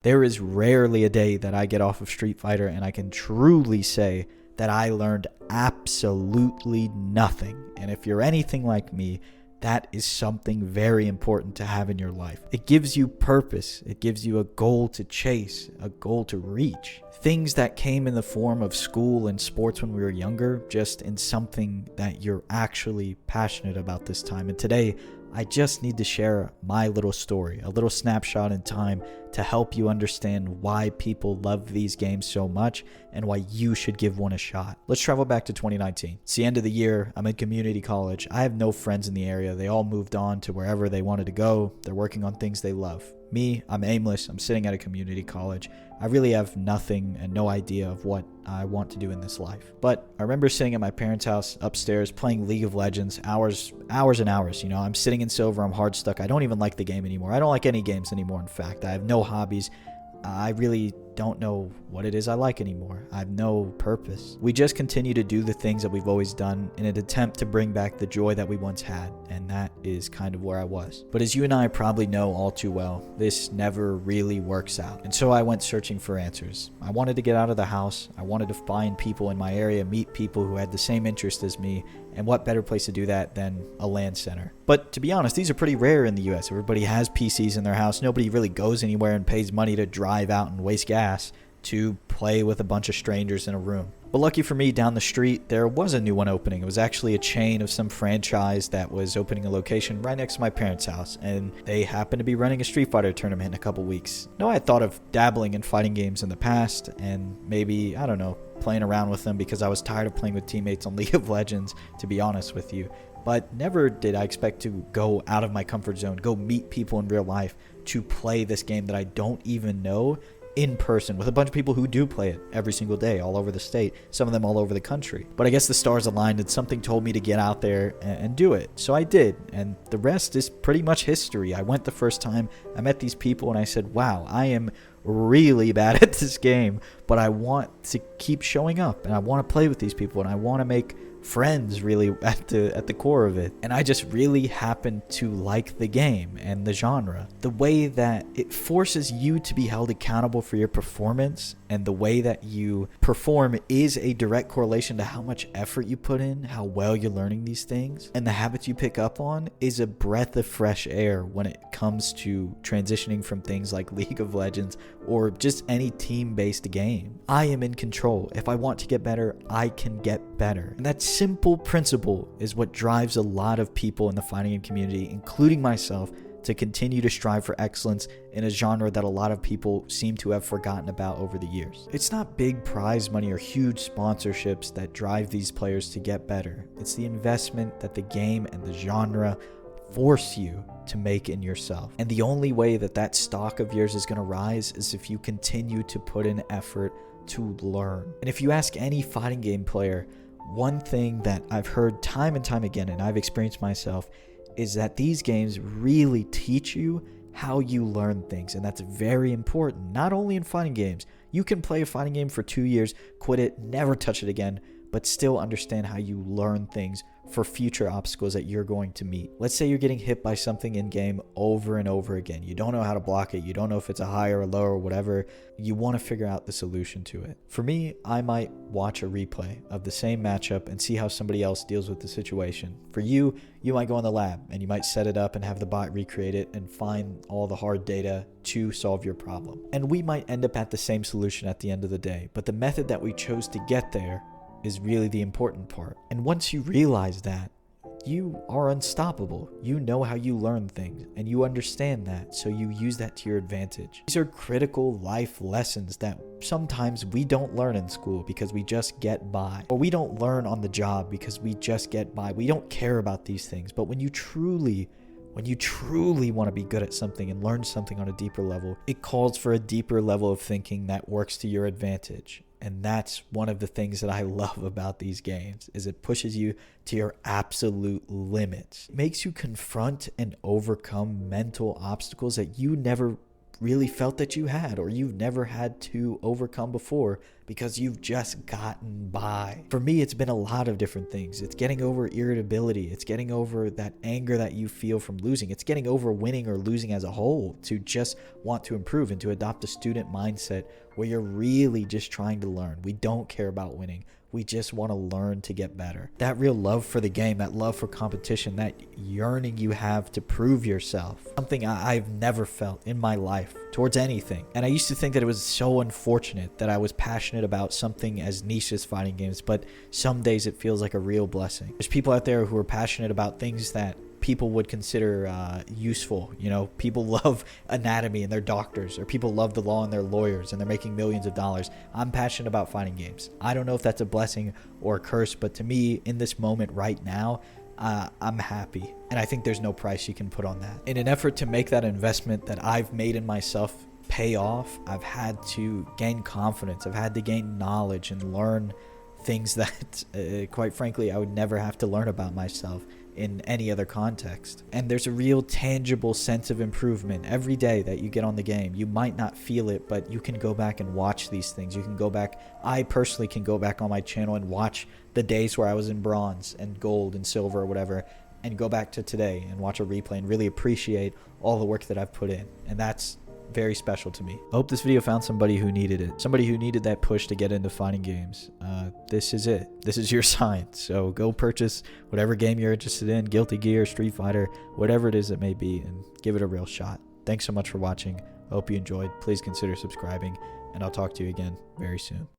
There is rarely a day that I get off of Street Fighter and I can truly say that I learned absolutely nothing. And if you're anything like me, that is something very important to have in your life. It gives you purpose. It gives you a goal to chase, a goal to reach. Things that came in the form of school and sports when we were younger, just in something that you're actually passionate about this time. And today, I just need to share my little story, a little snapshot in time to help you understand why people love these games so much and why you should give one a shot. Let's travel back to 2019. It's the end of the year. I'm in community college. I have no friends in the area. They all moved on to wherever they wanted to go. They're working on things they love. Me, I'm aimless. I'm sitting at a community college. I really have nothing and no idea of what I want to do in this life. But I remember sitting at my parents' house upstairs playing League of Legends, hours and hours. You know, I'm sitting in silver. I'm hard stuck. I don't even like the game anymore. I don't like any games anymore, in fact. I have no hobbies. I really don't know what it is I like anymore. I have no purpose. We just continue to do the things that we've always done in an attempt to bring back the joy that we once had, and that is kind of where I was. But as you and I probably know all too well, this never really works out. And so I went searching for answers. I wanted to get out of the house. I wanted to find people in my area, meet people who had the same interest as me, and what better place to do that than a LAN center. But to be honest, these are pretty rare in the US. Everybody has PCs in their house. Nobody really goes anywhere and pays money to drive out and waste gas to play with a bunch of strangers in a room. But lucky for me, down the street, there was a new one opening. It was actually a chain of some franchise that was opening a location right next to my parents' house, and they happened to be running a Street Fighter tournament in a couple weeks. I had thought of dabbling in fighting games in the past, and maybe, I don't know, playing around with them because I was tired of playing with teammates on League of Legends, to be honest with you. But never did I expect to go out of my comfort zone, go meet people in real life to play this game that I don't even know in person with a bunch of people who do play it every single day all over the state, some of them all over the country. But I guess the stars aligned and something told me to get out there and do it. So I did, and the rest is pretty much history. I went the first time, I met these people, and I said, wow, I am really bad at this game, but I want to keep showing up, and I want to play with these people, and I want to make friends really at the core of it. And I just really happen to like the game and the genre. The way that it forces you to be held accountable for your performance, and the way that you perform is a direct correlation to how much effort you put in, how well you're learning these things, and the habits you pick up on is a breath of fresh air when it comes to transitioning from things like League of Legends or just any team-based game. I am in control. If I want to get better, I can get better. And that simple principle is what drives a lot of people in the fighting game community, including myself, to continue to strive for excellence in a genre that a lot of people seem to have forgotten about over the years. It's not big prize money or huge sponsorships that drive these players to get better. It's the investment that the game and the genre force you to make in yourself. And the only way that that stock of yours is going to rise is if you continue to put in effort to learn. And if you ask any fighting game player, one thing that I've heard time and time again, and I've experienced myself, is that these games really teach you how you learn things. And that's very important, not only in fighting games. You can play a fighting game for 2 years, quit it, never touch it again, but still understand how you learn things for future obstacles that you're going to meet. Let's say you're getting hit by something in game over and over again. You don't know how to block it. You don't know if it's a high or a low or whatever. You want to figure out the solution to it. For me, I might watch a replay of the same matchup and see how somebody else deals with the situation. For you, you might go in the lab and you might set it up and have the bot recreate it and find all the hard data to solve your problem. And we might end up at the same solution at the end of the day, but the method that we chose to get there is really the important part. And once you realize that, you are unstoppable. You know how you learn things, and you understand that, so you use that to your advantage. These are critical life lessons that sometimes we don't learn in school because we just get by, or we don't learn on the job because we just get by. We don't care about these things, but when you truly want to be good at something and learn something on a deeper level, it calls for a deeper level of thinking that works to your advantage. And that's one of the things that I love about these games, is it pushes you to your absolute limits. It makes you confront and overcome mental obstacles that you never really felt that you had, or you've never had to overcome before because you've just gotten by. For me, it's been a lot of different things. It's getting over irritability. It's getting over that anger that you feel from losing. It's getting over winning or losing as a whole, to just want to improve and to adopt a student mindset where you're really just trying to learn. We don't care about winning. We just want to learn to get better. That real love for the game, that love for competition, that yearning you have to prove yourself. Something I've never felt in my life towards anything. And I used to think that it was so unfortunate that I was passionate about something as niche as fighting games, but some days it feels like a real blessing. There's people out there who are passionate about things that people would consider useful. You know, people love anatomy and they're doctors, or people love the law and they're lawyers and they're making millions of dollars. I'm passionate about fighting games. I don't know if that's a blessing or a curse, but to me, in this moment right now, I'm happy. And I think there's no price you can put on that. In an effort to make that investment that I've made in myself pay off, I've had to gain confidence. I've had to gain knowledge and learn things that, quite frankly, I would never have to learn about myself in any other context. And there's a real tangible sense of improvement every day that you get on the game. You might not feel it, but you can go back and watch these things. You can go back. I personally can go back on my channel and watch the days where I was in bronze and gold and silver or whatever, and go back to today and watch a replay and really appreciate all the work that I've put in. And that's very special to me. I hope this video found somebody who needed it. Somebody who needed that push to get into fighting games. This is it. This is your sign. So go purchase whatever game you're interested in, Guilty Gear, Street Fighter, whatever it is it may be, and give it a real shot. Thanks so much for watching. I hope you enjoyed. Please consider subscribing, and I'll talk to you again very soon.